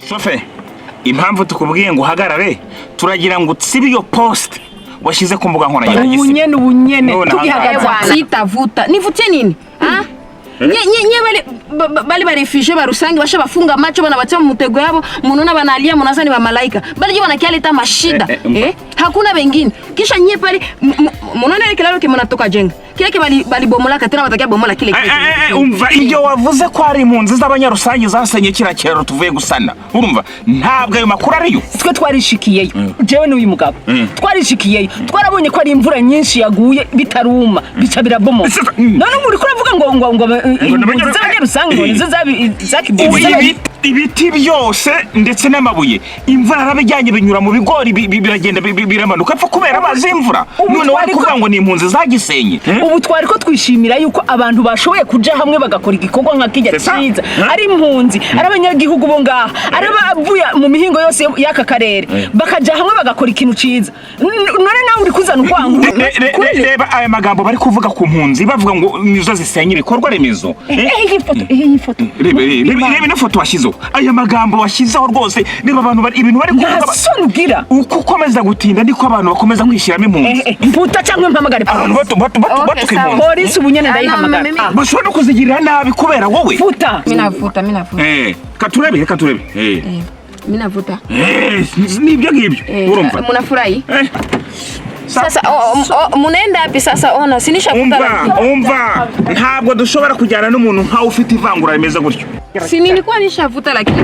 Chauffeur, impamvu tukubwiye ngo uhagarare turagira ngo utsibe iyo poste washize ku mbuga nkoranyambaga. Ubunyene tugihagaza sitavuta. Nivutie nini? Ah? Nye bali barefugee barusangi basha bafunga macho bana batia mu mutego yabo munona banalia munazani ba malaika. Bali wana kialeta mashida. Hakuna wengine. Kisha nye pale munona ile kilalo kimunatoka jenga. Kile bali bomola katena batakia bomola kile kile. Umva iyo wavuze ko ari impunzi z'abanyarusangi zasenye kira cyero tuvuye gusana. Urumva ntabwo ayo makuru ariyo. Twe twarishikiyeyo. Jewe n'uyu mugabo. Twarishikiyeyo. Twarabonye ko ari imvura nyinshi yaguye bitaruma bica birabomoka. None muri kuravuga ngo ibiti byose ndetse n'amabuye imvura arabijyanye binyura mu bigori biragenda biramanuka apfa kubera amazi y'imvura none wari kuvuga ngo ni impunzi zagisenye. Ubu twari ko twishimira yuko abantu bashoboye kuja hamwe bagakora igikorwa nka kijya cyiza ari impunzi ari abanyagihugu bo ngaha ari bavuye mu mihingo yose y'aka karere bakaja hamwe bagakora ikintu cyiza. None nawe uri kuzana urwanko. Reba aya magambo bari kuvuga ku mpunzi bavuga ngo nizo zisenye ibikorwa remezo. Iyi foto reba ino foto washizeho aya magambo washizeho rwose niba abantu bari ibintu bari kuvuga sonubwira uko ukomeza gutinda ndiko abantu bakomeza kwishiramo impunzi. Mputa cyangwa mpamagare polisi ubunyene ndayihamagara bashobora kuzigirira nabi kubera wowe. Futa minavuta katurebe minavuta nibyo ngibyo urumva munafurahi sasa munaenda wapi sasa? Ona sinisha umva ntabwo dushobora kujyana n'umuntu nkawe ufite ivangura rimeze gutyo. Si nilikuwa nishavuta lakini